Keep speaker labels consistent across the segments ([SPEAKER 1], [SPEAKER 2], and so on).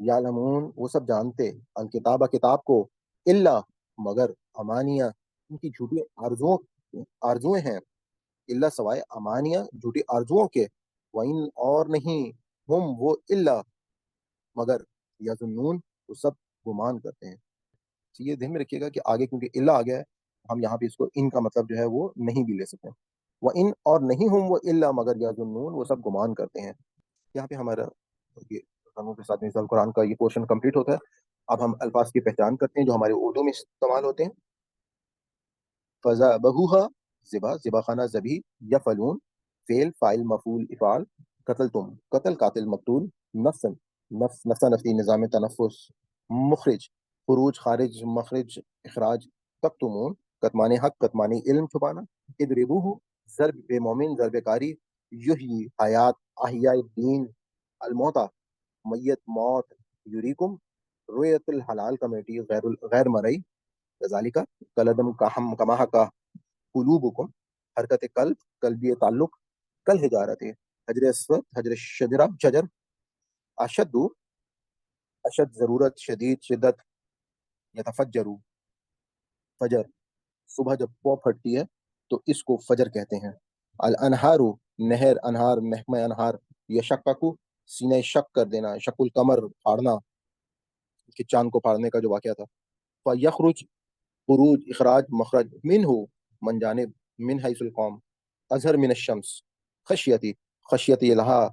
[SPEAKER 1] یعلمون وہ سب جانتے، الکتاب کتاب کو، الا مگر، امانیہ ان کی جھوٹی آرزویں ہیں، الا سوائے امانیہ جھوٹی آرزوؤں کے، وَإِن اور نہیں، ہم وہ الا مگر، یظنون وہ سب گمان کرتے ہیں۔ تو یہ ذہن میں رکھیے گا کہ آگے کیونکہ الا آ گیا ہے، ہم یہاں پہ اس کو ان کا مطلب جو ہے وہ نہیں بھی لے سکتے، وہ ان اور نہیں ہم وہ الا مگر یظنون وہ سب گمان کرتے ہیں۔ یہاں پہ ہمارا یہ رنگوں کے ساتھ مثال قرآن کا یہ پورشن کمپلیٹ ہوتا ہے۔ اب ہم الفاظ کی پہچان کرتے ہیں جو ہمارے اردو میں استعمال ہوتے ہیں۔ فضا بہوہا، ذبح ذبح خانہ ذبی، یفعلون فعل فاعل مفعول افعال، قتل تم قتل قاتل مقتول، نفسن نفس نفسا نفسی نظام تنفس، مخرج خروج خارج مخرج اخراج، تکتمون کتمان حق کتمان علم چھپانا، اضربوہ ضرب بے مومن ضرب کاری، یحیی حیات احیاء الدین، الموتا میت موت، یوریکم رویت الحلال کمیٹی غیر مرئی، ذالک کلدم کماہ کا، قلوبکم حرکت قلب قلبی تعلق، کل حجارت حجر اسود حجر شجرہ شجر، اشد اشد ضرورت شدید شدت، یتفجرو فجر صبح جب پو پھٹتی ہے تو اس کو فجر کہتے ہیں، الانہارو نہر انہار محکمہ انہار، یشققو سینہ شق کر دینا، شق القمر پھاڑنا کہ چاند کو پھاڑنے کا جو واقعہ تھا، فیخرج خروج اخراج مخرج، من ہو من جانب، من حیث القوم، اظہر من الشمس، خشیتی خشیتی لہا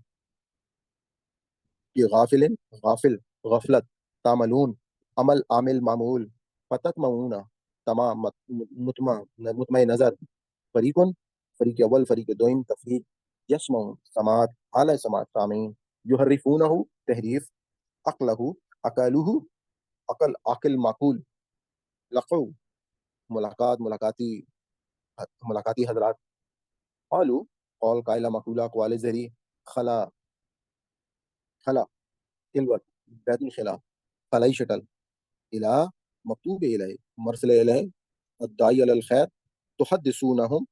[SPEAKER 1] کہ غافل غافل غفلت، تعملون عمل عامل معمول، فتتمعون تمام مطمع نظر، فریقن فریق اول فریق دوم تفریق، یسمعون سماعت اعلی سماعت سامعین، یحرفونہ تحریف، عقلہ عقلہ عقل عقل معقول، لقو ملاقات ملاقاتی حضرات، قالو قول قائلہ مقولہ اقوال زری، خلا خلا خلوت بیت الخلا خلائی شٹل، الہ مکتوب الہ مرسل الہ، الداعی علی الخیر، تحدثونہم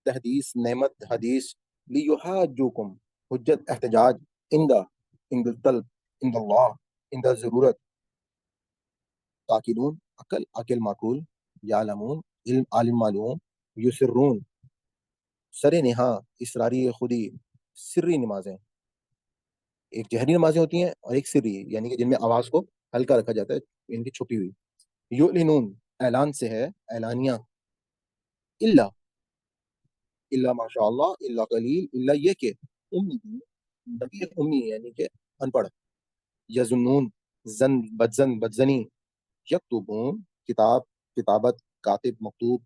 [SPEAKER 1] تحدیث نعمت حدیث، لیحاجوکم حجت احتجاج، عند الطلب عند اللہ عند ضرورت، تاکلون عقل عقل معقول، یعلمون علم عالم معلوم، یسرون سر نہا اسراری خودی، سری نمازیں ایک جہری نمازیں ہوتی ہیں اور ایک سری یعنی کہ جن میں آواز کو ہلکا رکھا جاتا ہے، ان کی چھپی ہوئی، یعلنون اعلان سے ہے اعلانیہ، الا الا ماشاء اللہ الا قلیل، الا یہ کہ امی نبی امی یعنی کہ ان پڑھ، یظنون زن بدزن بدزنی، یکتبون کتاب کتابت کاتب مکتوب۔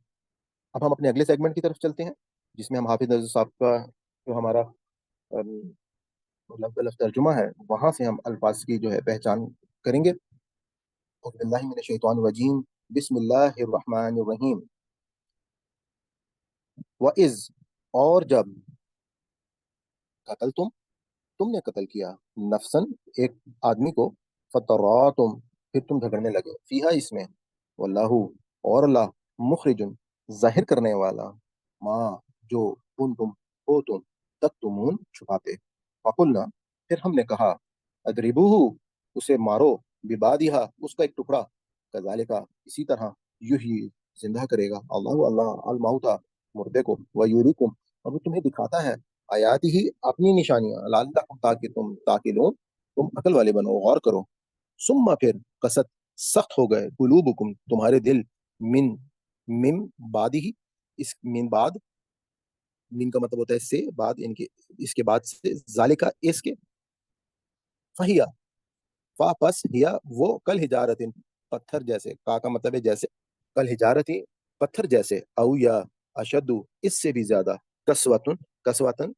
[SPEAKER 1] اب ہم اپنے اگلے سیگمنٹ کی طرف چلتے ہیں جس میں ہم حافظ نذیر صاحب کا جو ہمارا لفظ لفظ ترجمہ ہے وہاں سے ہم الفاظ کی جو ہے پہچان کریں گے۔ اعوذ باللہ من الشیطان الرجیم، بسم اللہ الرحمن الرحیم، وَإِذْ اور جب، قتل تم نے قتل کیا، نفسن ایک آدمی کو، فتراتم پھر تم جھگڑنے لگے، فیہا اس میں، واللہ اور اللہ، مخرجن ظاہر کرنے والا، ماں جو تم ہو تم تکتمون چھپاتے، فقلنا پھر ہم نے کہا، اضربوہ اسے مارو، ببادہا اس کا ایک ٹکڑا، کذالکا اسی طرح، یحیی زندہ کرے گا اللہ اللہ الموتى مردے کو، ویریکم اور وہ تمہیں دکھاتا ہے آیاتی ہی اپنی نشانیاں، لعلکم تاکہ تم تاکلون تم عقل والے بنو غور کرو، ثم پھر قست سخت ہو گئے، قلوبکم تمہارے دل، من من بعد ہی اس من بعد، من کا مطلب ہوتا ہے اس سے بعد یعنی کہ اس کے بعد سے، ذالکا اس کے، فہیا واپس ہیا وہ، کل ہجارت پتھر جیسے، کا مطلب ہے جیسے، کل ہجارتی پتھر جیسے، او یا اشدو اس سے بھی زیادہ، کسوتن کسوتن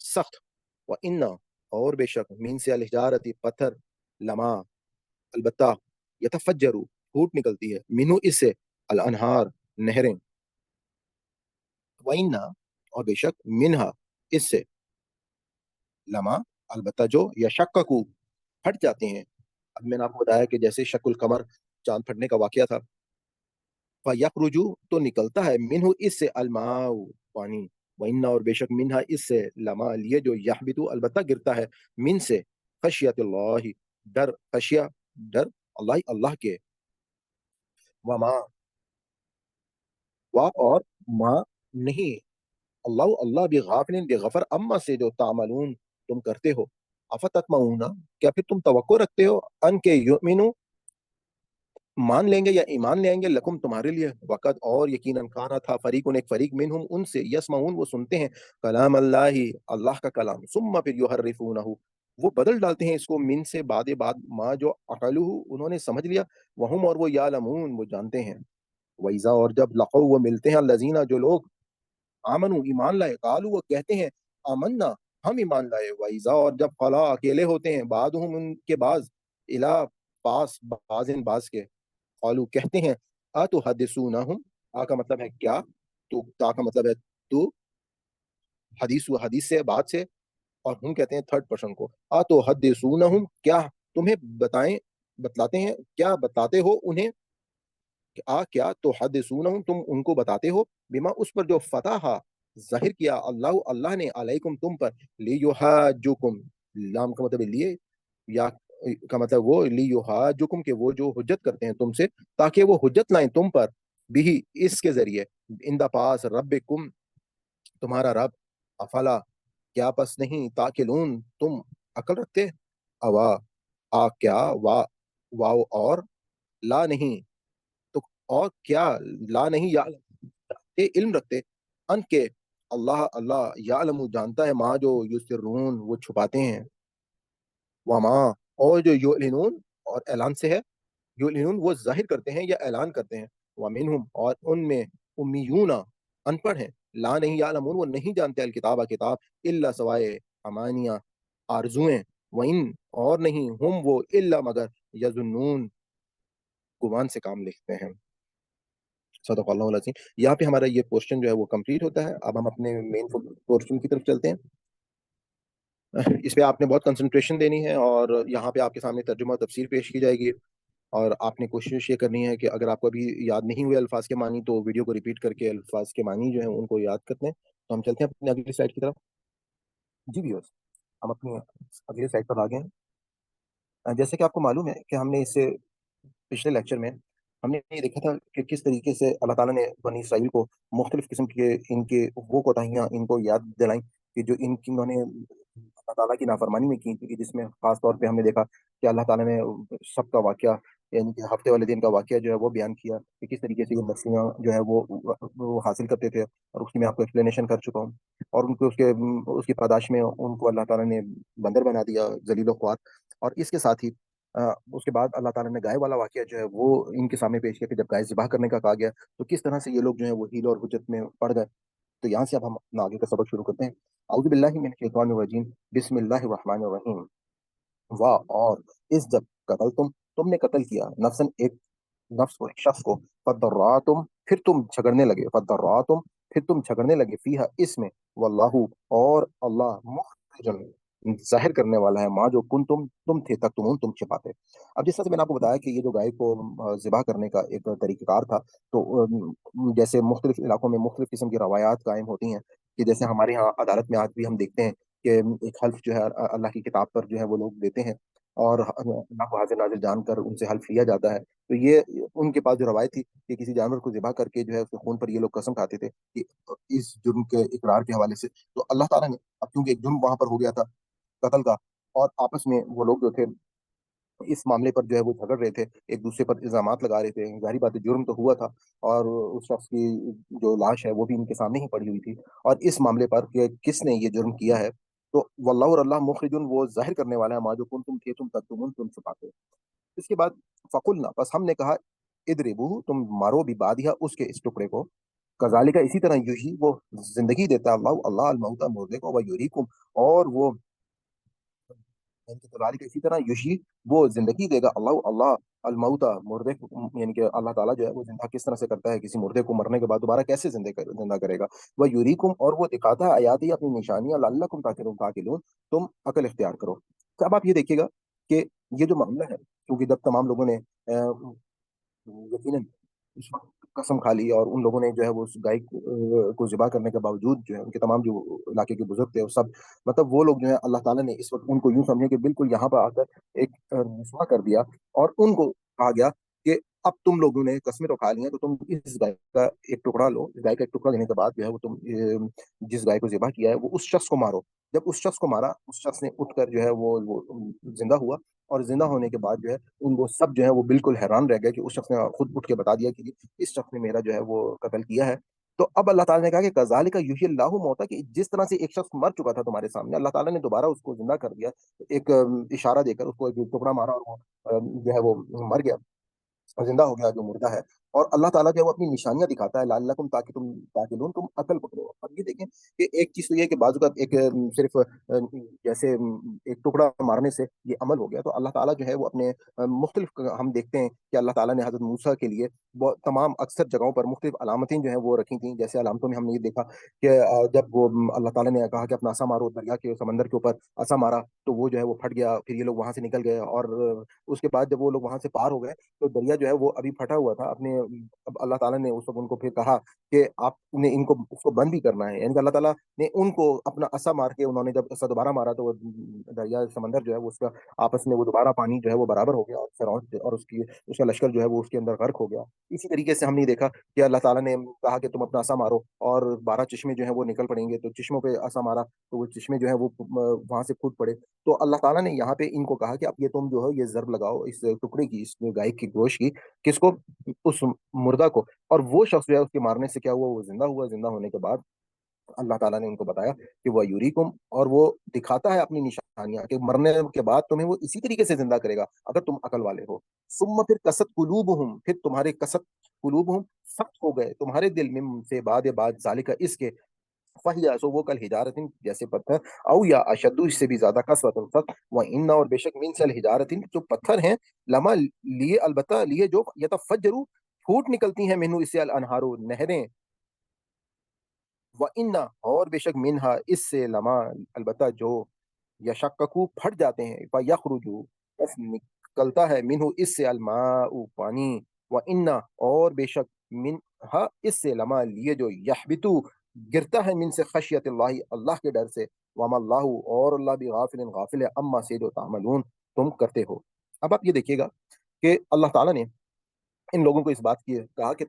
[SPEAKER 1] سخت، وَإِنَّ اور بے شک، مین سے الحجارتی پتھر، لما البتہ، یتفجرو پھوٹ نکلتی ہے، منو اس سے، الانہار نہریں، وَإِنَّ اور بے شک، منہا اس سے، لما البتہ جو، یشققو پھٹ جاتے ہیں۔ اب میں نے آپ کو بتایا کہ جیسے شق القمر چاند پھٹنے کا واقعہ تھا، فَيَخْرُجُ تو نکلتا ہے، منہ اس سے، الماء پانی، وَإِنَّ اور بے شک، منہا اس سے، لما لیے جو، یحبطو البتہ گرتا ہے، من سے، خشیت اللہ ڈر، خشیہ ڈر اللہ اللہ کے، وما وا اور ما نہیں، اللہ اللہ بھی غافل بے غفر اما سے جو تعملون تم کرتے ہو، افتتمعون کیا پھر تم توقع رکھتے ہو ان کے یؤمنو مان لیں گے یا ایمان لے آئیں گے، لکم تمہارے لیے، وقت اور یقیناً کھانا تھا فریقن ایک فریق منہم ان سے، یسمعون وہ سنتے ہیں کلام اللہ اللہ کا کلام، ثم پھر یحرفونہ وہ بدل ڈالتے ہیں اس کو من سے بعد بعد ما جو عقلوہ انہوں نے سمجھ لیا، وہم اور وہ یعلمون وہ جانتے ہیں، وَإِذَا اور جب لقوا وہ ملتے ہیں الذین جو لوگ آمنو ایمان لائے، قالوا وہ کہتے ہیں آمنا ہم ایمان لائے، وَإِذَا اور جب خلا اکیلے ہوتے ہیں بعضهم ان کے بعض الا پاس بعض کے، قالو کہتے ہیں اتحدثونہم، آ کا مطلب ہے کیا، تو تا کا مطلب ہے تو، حدیث و حدیث سے بات سے، اور ہم کہتے ہیں تھرڈ پرسن کو، اتحدثونہم کیا تمہیں بتلاتے ہیں، کیا بتاتے ہو انہیں، کہ کیا تو حدثونہم تم ان کو بتاتے ہو، بما اس پر جو فتح ظاہر کیا اللہ اللہ نے علیکم تم پر، لیحاجوکم لام کا مطلب ہے لیے، یا کا مطلب وہ لیحاجوکم کہ وہ جو حجت کرتے ہیں تم سے، تاکہ وہ حجت لائیں تم پر بھی اس کے ذریعے، ان دا پاس ربکم تمہارا رب، افلا کیا پس نہیں تاکلون تم عقل رکھتے، اوا کیا واو اور لا نہیں، تو اور کیا لا نہیں یا علم رکھتے ان کے اللہ اللہ یعلم جانتا ہے ما جو یسرون وہ چھپاتے ہیں، وما اور جو یعلنون اور اعلان سے ہے، یعلنون وہ ظاہر کرتے ہیں یا اعلان کرتے ہیں، ومنہم اور ان میں امیون ان پڑھ ہیں، لا نہیں یعلمون وہ نہیں جانتے الکتاب کتاب، الا سوائے امانیہ آرزویں، وان اور نہیں ہم وہ الا مگر یظنون گمان سے کام لکھتے ہیں، صدق اللہ العظیم۔ یہاں پہ ہمارا یہ پورشن جو ہے وہ کمپلیٹ ہوتا ہے، اب ہم اپنے مین پورشن کی طرف چلتے ہیں۔ اس پہ آپ نے بہت کنسنٹریشن دینی ہے، اور یہاں پہ آپ کے سامنے ترجمہ و تفسیر پیش کی جائے گی، اور آپ نے کوشش یہ کرنی ہے کہ اگر آپ کو ابھی یاد نہیں ہوئے الفاظ کے معنی تو ویڈیو کو ریپیٹ کر کے الفاظ کے معنی جو ہیں ان کو یاد کرتے ہیں۔ تو ہم چلتے ہیں اپنی اگلی سلائڈ کی طرف۔ جی ویورز، ہم اپنی اگلی سلائڈ پر آ گئے ہیں۔ جیسے کہ آپ کو معلوم ہے کہ ہم نے اس سے پچھلے لیکچر میں ہم نے یہ دیکھا تھا کہ کس طریقے سے اللہ تعالیٰ نے بنی اسرائیل کو مختلف قسم کے ان کے وہ کوتاہیاں ان کو یاد دلائیں کہ جو انہوں نے اللہ تعالیٰ کی نافرمانی میں کی تھی، کہ جس میں خاص طور پہ ہم نے دیکھا کہ اللہ تعالیٰ نے سب کا واقعہ، یعنی کہ ہفتے والے دن کا واقعہ جو ہے وہ بیان کیا کہ کس طریقے سے یہ مچھلیاں جو ہے وہ حاصل کرتے تھے، اور اس کی میں آپ کو ایکسپلینیشن کر چکا ہوں، اور ان کو اس کی پاداش میں ان کو اللہ تعالیٰ نے بندر بنا دیا، ذلیل و خوار، اور اس کے ساتھ ہی اس کے بعد اللہ تعالیٰ نے گائے والا واقعہ جو ہے وہ ان کے سامنے پیش کیا کہ جب گائے ذبح کرنے کا کہا گیا تو کس طرح سے یہ لوگ جو ہیں وہ ہیل اور حجت میں پڑ گئے۔ تو یہاں سے اب ہم اپنا آگے کا سبق شروع کرتے ہیں۔ اعوذ باللہ من الشیطان الرجیم، بسم اللہ الرحمن الرحیم، واہ اور اس جب قتل تم نے قتل کیا نفسن ایک نفس کو، ایک شخص کو، فدراتم پھر تم جھگڑنے لگے، فدراتم پھر تم جھگڑنے لگے، فیہا اس میں، واللہ اور اللہ مخرجن ظاہر کرنے والا ہے، ماں جو کن تم تھے تک تم چھپاتے۔ اب جس طرح سے میں نے آپ کو بتایا کہ یہ جو گائے کو ذبح کرنے کا ایک طریقہ کار تھا، تو جیسے مختلف علاقوں میں مختلف قسم کی روایات قائم ہوتی ہیں، کہ جیسے ہمارے یہاں عدالت میں آج بھی ہم دیکھتے ہیں کہ ایک حلف جو ہے اللہ کی کتاب پر جو ہے وہ لوگ دیتے ہیں، اور اللہ کو حاضر نازر جان کر ان سے حلف لیا جاتا ہے۔ تو یہ ان کے پاس جو روایت تھی کہ کسی جانور کو ذبح کر کے جو ہے اس کے خون پر یہ لوگ قسم کھاتے تھے کہ اس جرم کے اقرار کے حوالے سے، تو اللہ تعالیٰ نے اب کیونکہ ایک جرم وہاں پر ہو گیا تھا قتل کا، اور آپس میں وہ لوگ جو تھے اس معاملے پر جو ہے وہ جھگڑ رہے تھے، ایک دوسرے پر الزامات لگا رہے تھے، ظاہری بات ہے جرم تو ہوا تھا، اور اس شخص کی جو لاش ہے وہ بھی ان کے سامنے ہی پڑی ہوئی تھی، اور اس معاملے پر کہ کس نے یہ جرم کیا ہے، تو واللہ اور اللہ مخرجن وہ ظاہر کرنے والا ہے، ما جو کنتم تھے تم تکتمون تم چھپاتے۔ اس کے بعد فقلنا بس ہم نے کہا ادربوہ تم مارو بھی بادیا اس کے اس ٹکڑے کو، کذالک اسی طرح یحیی وہ زندگی دیتا ہے اللہ اللہ الموتى مردے کو، ویریکم اور وہ کذالک اسی طرح یحیی وہ زندگی دے گا اللہ اللہ الموتى مردے کو، یعنی کہ اللہ تعالیٰ جو ہے وہ زندہ کس طرح سے کرتا ہے، کسی مردے کو مرنے کے بعد دوبارہ کیسے زندہ کرے گا، وہ یوریکم اور وہ دکھاتا ہے آیاتی اپنی نشانیاں، لعلکم تعقلون تم عقل اختیار کرو۔ تو اب آپ یہ دیکھیے گا کہ یہ جو معاملہ ہے، کیونکہ جب تمام لوگوں نے یقیناً قسم کھا لی اور ان لوگوں نے جو ہے وہ اس گائے کو ذبح کرنے کے باوجود جو ہے ان کے تمام جو علاقے کے بزرگ تھے وہ سب مطلب وہ لوگ جو ہے اللہ تعالیٰ نے اس وقت ان کو یوں سمجھے کہ بالکل یہاں پر آ کر ایک رسوا کر دیا اور ان کو کہا گیا کہ اب تم لوگوں نے قسمیں تو کھا لی ہیں تو تم اس گائے کا ایک ٹکڑا لو، اس گائے کا ایک ٹکڑا لینے کے بعد جو ہے وہ تم جس گائے کو ذبح کیا ہے وہ اس شخص کو مارو۔ جب اس شخص کو مارا اس شخص نے اٹھ کر جو ہے وہ زندہ ہوا، اور زندہ ہونے کے بعد جو ہے ان وہ سب جو ہے وہ بالکل حیران رہ گئے کہ اس شخص نے خود اٹھ کے بتا دیا کہ اس شخص نے میرا جو ہے وہ قتل کیا ہے۔ تو اب اللہ تعالیٰ نے کہا کہ کذالک یحیی اللہ موتا، کہ جس طرح سے ایک شخص مر چکا تھا تمہارے سامنے، اللہ تعالیٰ نے دوبارہ اس کو زندہ کر دیا، ایک اشارہ دے کر اس کو ایک ٹکڑا مارا اور وہ جو ہے وہ مر گیا اور زندہ ہو گیا جو مردہ ہے۔ اور اللہ تعالیٰ جو ہے وہ اپنی نشانیاں دکھاتا ہے لعلکم، تاکہ تم تاکلون، تم عقل پکڑو۔ اب یہ دیکھیں کہ ایک چیز تو یہ ہے کہ بعض اوقات ایک صرف جیسے ایک ٹکڑا مارنے سے یہ عمل ہو گیا، تو اللہ تعالیٰ جو ہے وہ اپنے مختلف ہم دیکھتے ہیں کہ اللہ تعالیٰ نے حضرت موسیٰ کے لیے تمام اکثر جگہوں پر مختلف علامتیں جو ہیں وہ رکھی تھیں۔ جیسے علامتوں میں ہم نے یہ دیکھا کہ جب وہ اللہ تعالیٰ نے کہا کہ اپنا عصا مارو دریا کے سمندر کے اوپر، عصا مارا تو وہ جو ہے وہ پھٹ گیا، پھر یہ لوگ وہاں سے نکل گئے، اور اس کے بعد جب وہ لوگ وہاں سے پار ہو گئے تو دریا جو ہے وہ ابھی پھٹا ہوا تھا اپنے، اب اللہ تعالیٰ نے اس وقت ان کو پھر کہا کہ آپ نے ان کو اس کو بند بھی کرنا ہے، یعنی کہ اللہ تعالیٰ نے ان کو اپنا عصا مار کے، انہوں نے جب عصا دوبارہ مارا تو وہ دریا سمندر جو ہے وہ اس کا آپس میں وہ دوبارہ پانی جو ہے وہ برابر ہو گیا، اور فرعون اور اس کا لشکر جو ہے وہ اس کے اندر غرق ہو گیا۔ اسی طریقے سے ہم نے دیکھا کہ اللہ تعالیٰ نے کہا کہ تم اپنا عصا مارو اور 12 چشمے جو ہیں وہ نکل پڑیں گے، تو چشموں پہ عصا مارا تو وہ چشمے جو ہیں وہ وہاں سے پھوٹ پڑے۔ تو اللہ تعالیٰ نے یہاں پہ ان کو کہا کہ اب یہ تم جو ہے یہ ضرب لگاؤ اس ٹکڑے کی، اس گائے کی گوشت کی، کس کو؟ اس مردہ کو۔ اور وہ شخص جو ہے اس کے مارنے سے کیا ہوا، وہ زندہ ہوا۔ زندہ ہونے کے بعد اللہ تعالیٰ نے ان کو بتایا کہ وہ یوریکم، اور وہ دکھاتا ہے اپنی نشانیاں کہ مرنے کے بعد تمہیں وہ اسی طریقے سے زندہ کرے گا اگر تم عقل والے ہو۔ ثم پھر کست قلوبہم، پھر تمہارے کست قلوبہم، سخت ہو گئے تمہارے دل میں سے بعد ذالک اس کے، فہیا سو وہ کل ہجارتن جیسے پتھر، او یا اشد اس سے بھی زیادہ قسوۃ سخت، و ان اور بے شک من سے الحجارتن جو پتھر ہیں، لما لیے البتہ لیے جو یتفجروا پھوٹ نکلتی ہیں، منو اس سے الانہارو نہریں، و ان اور بے شک منہا اس سے، لما البتہ جو یشققو پھٹ جاتے ہیں، فیخرجو پس نکلتا ہے، منہ اس سے الماء پانی، و ان اور بے شک منہا اس سے، لما لیے جو یحبتو گرتا ہے، من سے خشیت اللہ اللہ کے ڈر سے، وما اللہ اور اللہ بھی غافل غافل ہے، اما سے جو تعملون تم کرتے ہو۔ اب آپ یہ دیکھیے گا کہ اللہ تعالیٰ نے ان لوگوں کو اس بات کی کہا کہ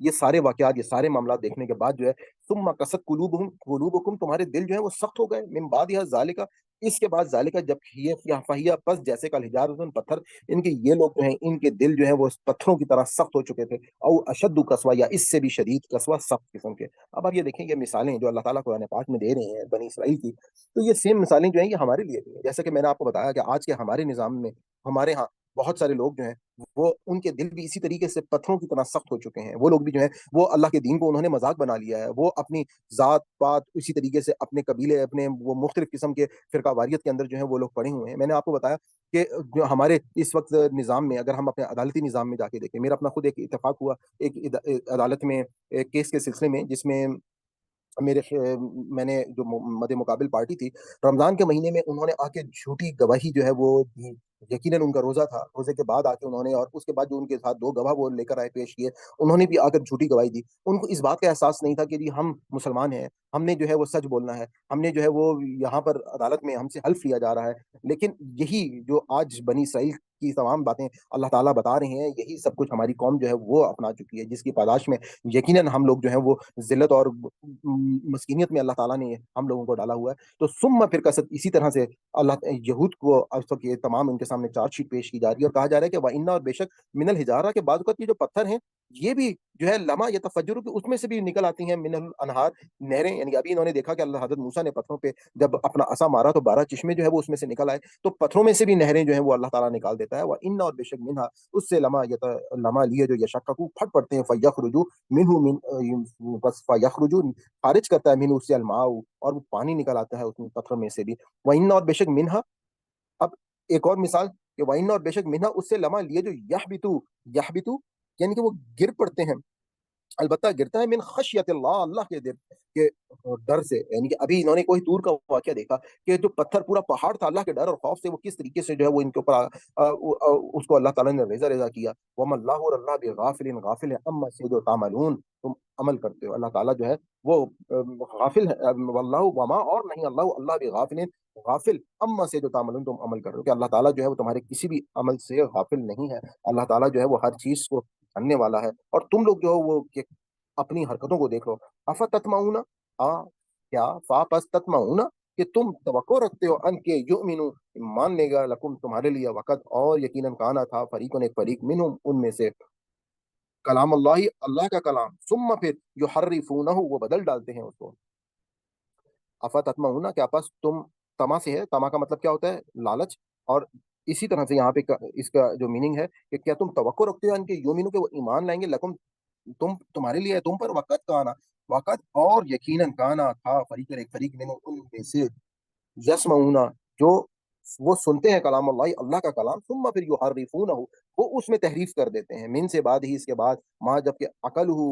[SPEAKER 1] یہ سارے واقعات، یہ سارے معاملات دیکھنے کے بعد جو ہے، ثم قست قلوبکم تمہارے دل جو ہے وہ سخت ہو گئے، من بعد یہ ذالکا اس کے بعد، ذالکا جب یہ فہیا پس جیسے کل حجارتن پتھر، ان کے یہ لوگ جو ہیں ان کے دل جو ہے وہ پتھروں کی طرح سخت ہو چکے تھے، او اشد قسوہ یا اس سے بھی شدید قسوہ، سخت قسم کے۔ اب آپ یہ دیکھیں یہ مثالیں جو اللہ تعالیٰ قرآن پاک میں دے رہے ہیں بنی اسرائیل کی، تو یہ سیم مثالیں جو ہیں یہ ہمارے لیے بھی ہیں۔ جیسا کہ میں نے آپ کو بتایا کہ آج کے ہمارے نظام میں ہمارے ہاں بہت سارے لوگ جو ہیں وہ ان کے دل بھی اسی طریقے سے پتھروں کی طرح سخت ہو چکے ہیں۔ وہ لوگ بھی جو ہیں وہ اللہ کے دین کو انہوں نے مذاق بنا لیا ہے، وہ اپنی ذات پات اسی طریقے سے اپنے قبیلے، اپنے وہ مختلف قسم کے فرقہ واریت کے اندر جو ہیں وہ لوگ پڑے ہوئے ہیں۔ میں نے آپ کو بتایا کہ جو ہمارے اس وقت نظام میں، اگر ہم اپنے عدالتی نظام میں جا کے دیکھیں، میرا اپنا خود ایک اتفاق ہوا ایک عدالت میں ایک کیس کے سلسلے میں، جس میں میرے میں نے جو مد مقابل پارٹی تھی، رمضان کے مہینے میں انہوں نے آ کے جھوٹی گواہی جو ہے وہ دی۔ یقیناً ان کا روزہ تھا، روزے کے بعد آ کے انہوں نے، اور اس کے بعد جو ان کے ساتھ دو گواہ وہ لے کر آئے پیش کیے، انہوں نے بھی آ کر جھوٹی گواہی دی۔ ان کو اس بات کا احساس نہیں تھا کہ جی ہم مسلمان ہیں، ہم نے جو ہے وہ سچ بولنا ہے، ہم نے جو ہے وہ یہاں پر عدالت میں ہم سے حلف لیا جا رہا ہے۔ لیکن یہی جو آج بنی اسرائیل کی تمام باتیں اللہ تعالیٰ بتا رہے ہیں، یہی سب کچھ ہماری قوم جو ہے وہ اپنا چکی ہے، جس کی پاداش میں یقیناً ہم لوگ جو ہیں وہ ذلت اور مسکینیت میں اللہ تعالیٰ نے ہم لوگوں کو ڈالا ہوا ہے۔ تو ثم پھر کسد اسی طرح سے اللہ یہود کو اب تک یہ تمام ان کے سامنے چارج شیٹ پیش کی جا رہی ہے، اور کہا جا رہا ہے کہ وَإِنَّ اور بے شک من الحجارہ کے بعد یہ جو پتھر ہیں یہ بھی جو ہے لما یتفجر کی اس میں سے بھی نکل آتی ہیں، من الانہار نہریں، یعنی ابھی انہوں نے دیکھا کہ اللہ حضرت موسیٰ نے پتھروں پہ جب اپنا عصا مارا تو 12 چشمے جو ہے وہ اس میں سے نکل آئے، تو پتھروں میں سے بھی نہریں جو ہیں وہ اللہ تعالیٰ نکال دیتا ہے۔ وَإِنَّ اور بے شک منہا اس سے، لما لیے جو یشققوا پھٹ پڑتے ہیں، فیخرجوا منہ من بس فیخرجوا خارج کرتا ہے، من اس سے الماء اور وہ پانی نکل آتا ہے اس میں پتھر میں سے بھی۔ وَإِنَّ اور بے شک منہا، اب ایک اور مثال کہ وَإِنَّ اور بے شک منہا اس سے، لما لیے جو یحبتو یحبتو یعنی کہ وہ گر پڑتے ہیں، البتہ گرتا ہے من خشیت اللہ، اللہ کے ڈر سے، یعنی کہ ابھی انہوں نے کوئی دور کا واقعہ دیکھا کہ جو پتھر پورا پہاڑ تھا، اللہ کے ڈر اور خوف سے وہ کس طریقے سے جو ہے وہ ان کے اوپر اس کو اللہ تعالیٰ نے ریزا ریزا کیا. وَمَا اللَّهُ، اور اللہ بغافل غافل ہے، اما سے جو تعملون تم عمل کرتے ہو. اللہ تعالیٰ جو ہے وہ غافل ہے. واللہ وما، اور نہیں اللہ، اللہ بغافل غافل اما سے جو تعملون تم عمل کر رہے ہو، کہ اللہ تعالیٰ جو ہے وہ تمہارے کسی بھی عمل سے غافل نہیں ہے. اللہ تعالیٰ جو ہے وہ ہر چیز کو جاننے والا ہے. اور تم لوگ جو ہو وہ اپنی حرکتوں کو دیکھ لو. افتتمعون، آ کیا فا پس تتمعون، کہ تم توقع رکھتے ہو ان کے یؤمنو، مان لے گا، لکم تمہارے لیے، وقت اور یقیناً کانا تھا، فریقن ایک فریق، منہم ان میں سے، کلام اللہ، اللہ کا کلام، ثم پھر یحرفونہ وہ بدل ڈالتے ہیں اس کو. افتتمعون کیا پس تم، تما سے ہے، تما کا مطلب کیا ہوتا ہے؟ لالچ. اور اسی طرح سے یہاں پہ اس کا جو میننگ ہے کہ کیا تم توقع رکھتے ہو ان کے یومینو کہ وہ ایمان لائیں گے، لکم تمہارے لیے، تم پر، وقت کا آنا، وقت اور یقیناً کانا تھا، فریق ایک فریق میں ان میں سے، یسمعون جو وہ سنتے ہیں کلام اللہ، اللہ کا کلام، ثم پھر یحرفونہ وہ اس میں تحریف کر دیتے ہیں، من سے بعد ہی، اس کے بعد، ماں جبکہ عقل ہو،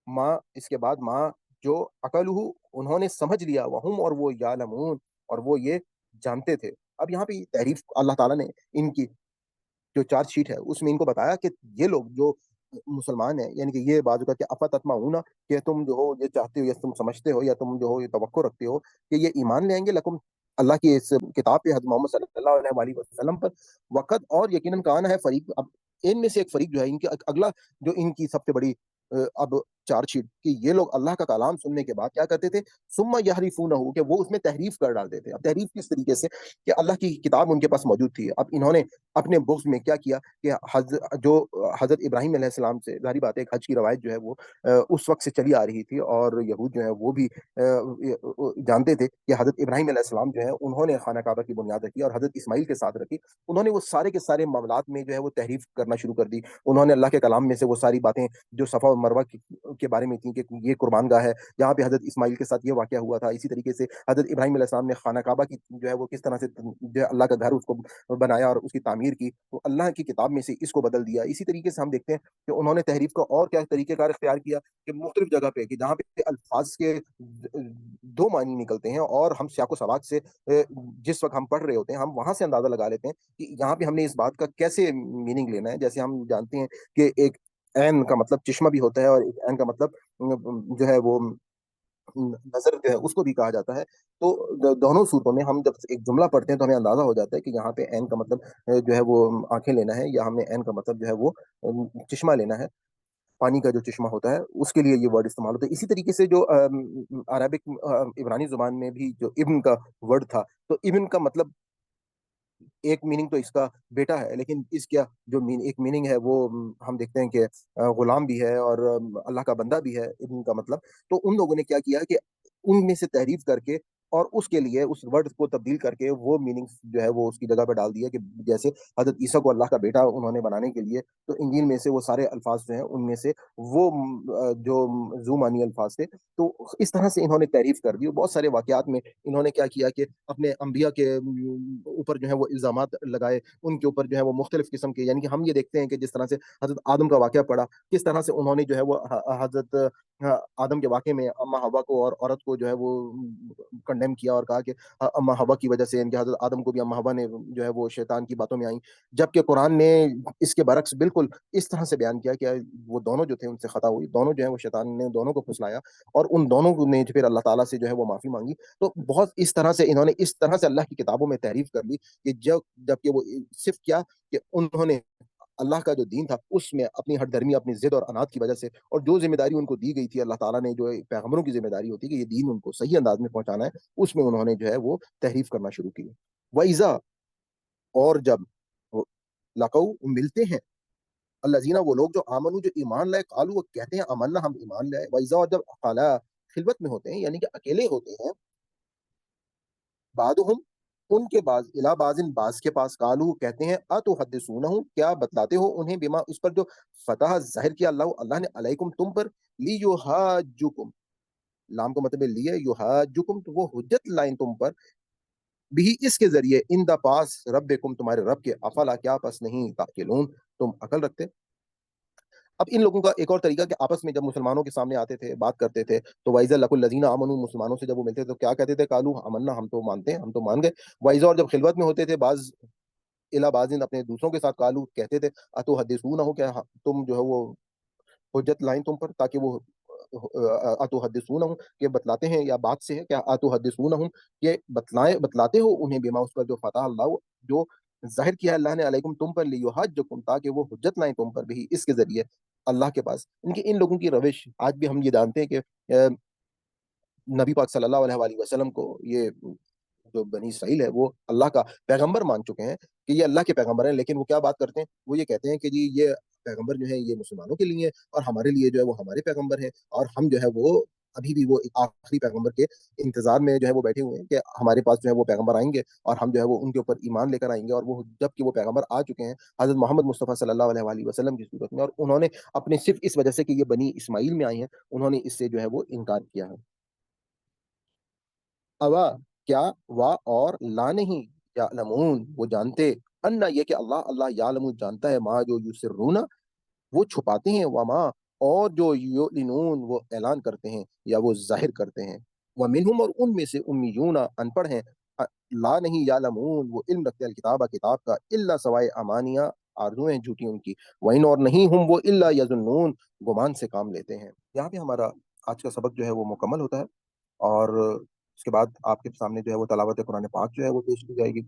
[SPEAKER 1] ماں اس کے بعد، ماں جو عقل ہو انہوں نے سمجھ لیا، وہم اور وہ، یعلمون اور وہ یہ جانتے تھے. اب یہاں پہ تحریف اللہ تعالیٰ نے ان کی جو چارج شیٹ ہے اس میں ان کو بتایا کہ یہ لوگ جو مسلمان ہیں، یعنی کہ یہ بازو کا کہ افتتمعون، کہ تم جو ہو یہ چاہتے ہو یا تم سمجھتے ہو یا تم جو ہو یہ توقع رکھتے ہو کہ یہ ایمان لے آئیں گے، لکم اللہ کی اس کتاب پہ، حضرت محمد صلی اللہ علیہ وآلہ وسلم پر، وقت اور یقیناً کہاں ہے فریق. اب ان میں سے ایک فریق جو ہے ان کے اگلا جو ان کی سب سے بڑی اب چارج شیٹ، کہ یہ لوگ اللہ کا کلام سننے کے بعد کیا کرتے تھے؟ ثم یحرفونہ، کہ وہ اس میں تحریف کر ڈالتے تھے. اب تحریف کس طریقے سے؟ کہ اللہ کی کتاب ان کے پاس موجود تھی، اب انہوں نے اپنے بغض میں کیا کیا کہ جو حضرت ابراہیم علیہ السلام سے، ظاہری بات ہے ایک حج کی روایت جو ہے وہ اس وقت سے چلی آ رہی تھی، اور یہود جو ہے وہ بھی جانتے تھے کہ حضرت ابراہیم علیہ السلام جو ہے انہوں نے خانہ کعبہ کی بنیاد رکھی اور حضرت اسماعیل کے ساتھ رکھی. انہوں نے وہ سارے کے سارے معاملات میں جو ہے وہ تحریف کرنا شروع کر دی. انہوں نے اللہ کے کلام میں سے وہ ساری باتیں جو صفا اور مروہ کے بارے میں تھیں کہ یہ قربان گاہ ہے، یہاں پہ حضرت اسماعیل کے ساتھ یہ واقعہ ہوا تھا، اسی طریقے سے حضرت ابراہیم علیہ السلام نے خانہ کعبہ کی جو ہے وہ کس طرح سے جو ہے اللہ کا گھر اس کو بنایا اور اس کی تعمیر کی، تو اللہ کی کتاب میں سے اس کو بدل دیا. اسی طریقے سے ہم دیکھتے ہیں کہ انہوں نے تحریف کا اور کیا طریقہ کار اختیار کیا کہ مختلف جگہ پہ، کہ جہاں پہ الفاظ کے دو معنی نکلتے ہیں اور ہم سیاق و سباق سے جس وقت ہم پڑھ رہے ہوتے ہیں ہم وہاں سے اندازہ لگا لیتے ہیں کہ یہاں پہ ہم نے اس بات کا کیسے میننگ لینا ہے. جیسے ہم جانتے ہیں کہ ایک عین کا مطلب چشمہ بھی ہوتا ہے، اور ایک عین کا مطلب جو ہے وہ نظر جو ہے اس کو بھی کہا جاتا ہے. تو دونوں صورتوں میں ہم جب ایک جملہ پڑھتے ہیں تو ہمیں اندازہ ہو جاتا ہے کہ یہاں پہ عین کا مطلب جو ہے وہ آنکھیں لینا ہے، یا ہم نے عین کا مطلب جو ہے وہ چشمہ لینا ہے، پانی کا جو چشمہ ہوتا ہے اس کے لیے یہ ورڈ استعمال ہوتا ہے. اسی طریقے سے جو عربک عبرانی زبان میں بھی جو ابن کا ورڈ تھا، تو ابن کا مطلب ایک میننگ تو اس کا بیٹا ہے، لیکن اس کا جو ایک میننگ ہے وہ ہم دیکھتے ہیں کہ غلام بھی ہے اور اللہ کا بندہ بھی ہے ابن کا مطلب. تو ان لوگوں نے کیا کیا کہ ان میں سے تحریف کر کے اور اس کے لیے اس ورڈ کو تبدیل کر کے وہ میننگ جو ہے وہ اس کی جگہ پہ ڈال دیا، کہ جیسے حضرت عیسیٰ کو اللہ کا بیٹا انہوں نے بنانے کے لیے، تو انجیل میں سے وہ سارے الفاظ جو ہیں ان میں سے وہ جو ذو معنی الفاظ تھے، تو اس طرح سے انہوں نے تعریف کر دی. بہت سارے واقعات میں انہوں نے کیا کیا کہ اپنے انبیاء کے اوپر جو ہے وہ الزامات لگائے، ان کے اوپر جو ہے وہ مختلف قسم کے، یعنی کہ ہم یہ دیکھتے ہیں کہ جس طرح سے حضرت آدم کا واقعہ پڑا، کس طرح سے انہوں نے جو ہے وہ حضرت آدم کے واقعے میں اما ہوا کو اور عورت کو جو ہے وہ کنڈیم کیا اور کہا کہ اما ہوا کی وجہ سے، ان کے حضرت آدم کو بھی اما ہوا نے جو ہے وہ شیطان کی باتوں میں آئیں، جبکہ قرآن نے اس کے برعکس بالکل اس طرح سے بیان کیا کہ وہ دونوں جو تھے ان سے خطا ہوئی، دونوں جو ہے وہ شیطان نے دونوں کو پھسلایا اور ان دونوں نے پھر اللہ تعالیٰ سے جو ہے وہ معافی مانگی. تو بہت اس طرح سے انہوں نے اس طرح سے اللہ کی کتابوں میں تحریف کر لی کہ جبکہ وہ صرف کیا کہ انہوں نے اللہ کا جو دین تھا اس میں اپنی ہٹ دھرمی، اپنی ضد اور انات کی وجہ سے، اور جو ذمہ داری ان کو دی گئی تھی اللہ تعالیٰ نے، جو پیغمبروں کی ذمہ داری ہوتی ہے کہ یہ دین ان کو صحیح انداز میں پہنچانا ہے، اس میں انہوں نے جو ہے وہ تحریف کرنا شروع کی. وَإِذَا، اور جب لقو ملتے ہیں، الذین وہ لوگ جو آمنو جو ایمان لائے، قالو وہ کہتے ہیں امنا ہم ایمان لائے، وَإِذَا اور جب خلا خلوت میں ہوتے ہیں یعنی کہ اکیلے ہوتے ہیں، بعضهم ان کے بعض الا بعضن بعض کے پاس، قالو کہتے ہیں اتحدثونہم کیا بتلاتے ہو انہیں، بما اس پر جو فتح ظاہر کیا اللہ نے علیکم تم پر، لیحاجکم، لام کا مطلب ہے لیے، یحاجکم تو وہ حجت لائن تم پر، بھی اس کے ذریعے، ان دا پاس ربکم تمہارے رب کے، افلا کیا پس نہیں تعقلون تم عقل رکھتے. اب ان لوگوں کا ایک اور طریقہ کہ آپس میں جب مسلمانوں کے سامنے آتے تھے بات کرتے تھے تو وَإِذَا لَقُوا الَّذِينَ آمَنُوا، مسلمانوں سے جب وہ ملتے تھے تو کیا کہتے تھے؟ قالوا آمنا، ہم تو مانتے ہیں، ہم تو مان گئے. وَإِذَا، اور جب خلوت میں ہوتے تھے بعض الا بعض اپنے دوسروں کے ساتھ، قالوا کہتے تھے اتحدثونہ، کیا تم جو ہے وہ حجت لائیں تم پر، تاکہ وہ اتحدثونہ کہ بتلاتے ہیں، یا بات سے ہے کیا اتحدثونہ کہ بتلاتے ہو انہیں بما اس پر جو فتح اللہ، جو ظاہر کیا اللہ نے علیکم تم پر، لیحجکم تاکہ وہ حجت لائیں تم پر بھی اس کے ذریعے اللہ کے پاس. ان لوگوں کی روش آج بھی ہم یہ جانتے ہیں کہ نبی پاک صلی اللہ علیہ وآلہ وسلم کو یہ جو بنی اسرائیل ہے وہ اللہ کا پیغمبر مان چکے ہیں کہ یہ اللہ کے پیغمبر ہیں، لیکن وہ کیا بات کرتے ہیں؟ وہ یہ کہتے ہیں کہ جی یہ پیغمبر جو ہے یہ مسلمانوں کے لیے، اور ہمارے لیے جو ہے وہ ہمارے پیغمبر ہیں، اور ہم جو ہے وہ ابھی بھی وہ ایک آخری پیغمبر کے انتظار میں جو ہے وہ بیٹھے ہوئے ہیں کہ ہمارے پاس جو ہے وہ پیغمبر آئیں گے اور ہم جو ہے وہ ان کے اوپر ایمان لے کر آئیں گے. اور وہ جب کہ وہ پیغمبر آ چکے ہیں حضرت محمد مصطفیٰ صلی اللہ علیہ وآلہ وسلم کی صورت میں، اور انہوں نے اپنے صرف اس وجہ سے کہ یہ بنی اسماعیل میں آئی ہیں، انہوں نے اس سے جو ہے وہ انکار کیا ہے. اوا، کیا، وا اور لا نہیں، یعلمون وہ جانتے، ان یہ کہ اللہ یعلم جانتا ہے، ما جو یسرون وہ چھپاتے ہیں، وما اور جو یعلنون وہ اعلان کرتے ہیں یا وہ ظاہر کرتے ہیں. ومنہم اور ان میں سے امیون ان پڑھ ہیں، لا نہیں یعلمون وہ علم رکھتے ہیں، الکتاب کتاب کا، الا سوائے امانیہ آرزویں جھوٹی ان کی، وَإِنْ اور نہیں ہم وہ الا یظنون گمان سے کام لیتے ہیں. یہاں پہ ہمارا آج کا سبق جو ہے وہ مکمل ہوتا ہے، اور اس کے بعد آپ کے سامنے جو ہے وہ تلاوت قرآن پاک جو ہے وہ پیش کی جائے گی.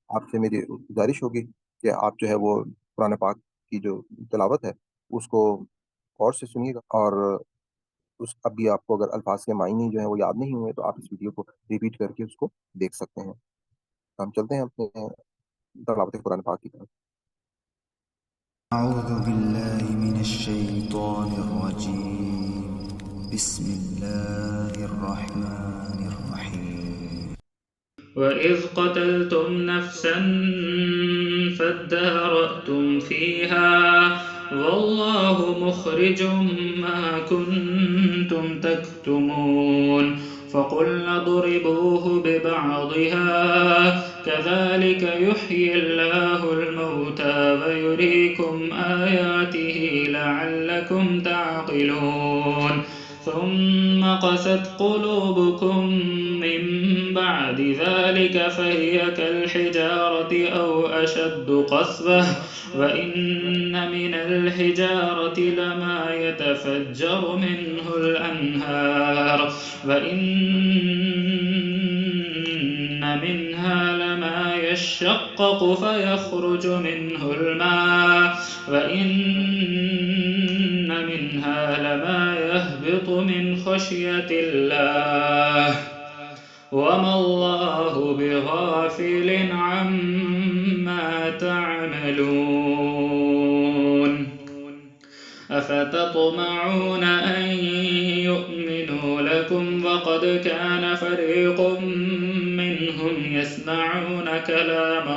[SPEAKER 1] آپ سے میری گزارش ہوگی کہ آپ جو ہے وہ قرآن پاک کی جو تلاوت ہے اس کو غور سے سنیے گا، اور اب بھی آپ کو اگر الفاظ کے معنی جو ہے وہ یاد نہیں ہوئے تو آپ اس ویڈیو کو ریپیٹ کر کے اس کو دیکھ سکتے ہیں. ہم چلتے ہیں اپنے تلاوت قرآن پاک کی طرف.
[SPEAKER 2] أعوذ بالله من الشيطان الرجيم. بسم الله الرحمن الرحيم.
[SPEAKER 3] وإذ قتلتم نفسا فادارأتم فيها والله مخرج ما كنتم تكتمون فقلنا اضربوه ببعضها كذلك يحيي الله الموتى ويريكم آياته لعلكم تعقلون ثم قست قلوبكم من بعد ذلك فهي كالحجارة أو أشد قسوة وإن من الحجارة لما يتفجر منه الأنهار وإن منها لما يشقق فيخرج منه الماء وإن منها لما يهبط من خشية الله وما الله بغافل عما تعملون أفتطمعون أن يؤمنوا لكم وقد كان فريق منهم يسمعون كلام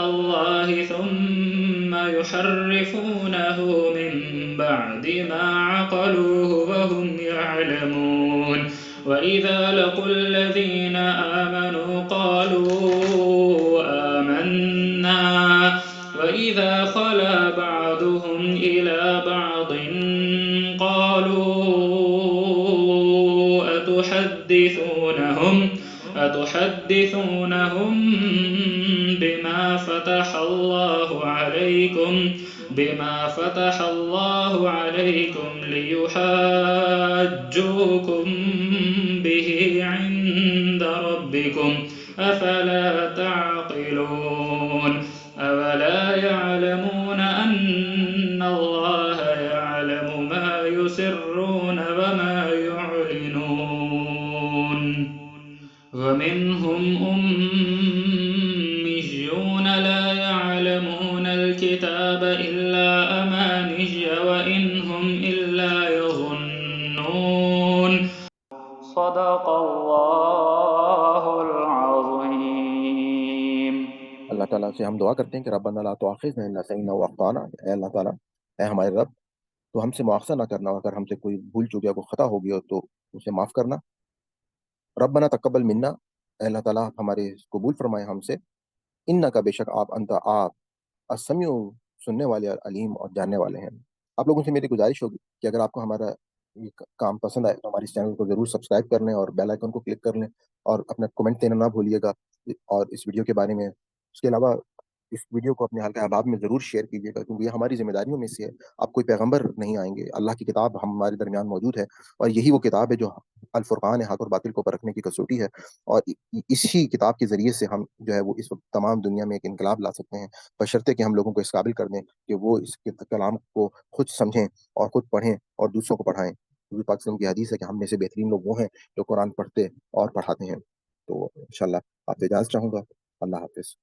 [SPEAKER 3] الله ثم يحرفونه من بعد ما عقلوه وهم يعلمون وإذا لقوا الذين آمنوا قالوا آمنا وإذا خلا بعضهم إلى بعض قالوا أتحدثونهم بما فتح الله عليكم ليحاجوكم به عند ربكم أفلا تعقلون أولا يعلمون أن الله يعلم ما يسرون وما يعلنون ومنهم أميون لا يعلمون الكتاب إلا أماني وإن هم إلا يظنون صدق الله العظيم.
[SPEAKER 1] اللہ تعالیٰ سے ہم دعا کرتے ہیں کہ ربنا لا تؤاخذنا ان نسینا او اخطانا، اے اللہ تعالیٰ، اے ہمارے رب، تو ہم سے مواخذہ نہ کرنا، اگر ہم سے کوئی بھول چک یا کوئی خطا ہو گیا ہو تو اسے معاف کرنا. ربنا تقبل منا، اے اللہ تعالیٰ ہمارے قبول فرمائے ہم سے، انکا بے شک آپ، انت آپ، السمیع سننے والے اور علیم اور جاننے والے ہیں۔ آپ لوگوں سے میری گزارش ہوگی کہ اگر آپ کو ہمارا یہ کام پسند آئے تو ہمارے اس چینل کو ضرور سبسکرائب کر لیں اور بیل آئیکن کو کلک کر لیں، اور اپنا کمنٹ دینا نہ بھولیے گا، اور اس ویڈیو کے بارے میں اس کے علاوہ اس ویڈیو کو اپنے حلقہ احباب میں ضرور شیئر کیجیے گا، کیونکہ یہ ہماری ذمہ داریوں میں سے ہے۔ آپ کوئی پیغمبر نہیں آئیں گے، اللہ کی کتاب ہمارے درمیان موجود ہے، اور یہی وہ کتاب ہے جو الفرقان ہے، حق اور باطل کو پرکھنے کی کسوٹی ہے، اور اسی کتاب کے ذریعے سے ہم جو ہے وہ اس وقت تمام دنیا میں ایک انقلاب لا سکتے ہیں، بشرطے کہ ہم لوگوں کو اس قابل کر دیں کہ وہ اس کے کلام کو خود سمجھیں اور خود پڑھیں اور دوسروں کو پڑھائیں۔ حضور پاک صلی اللہ علیہ وسلم کی حدیث ہے کہ ہم میں سے بہترین لوگ وہ ہیں جو قرآن پڑھتے اور پڑھاتے ہیں۔ تو انشاءاللہ آپ سے اجازت چاہوں گا۔ اللہ حافظ۔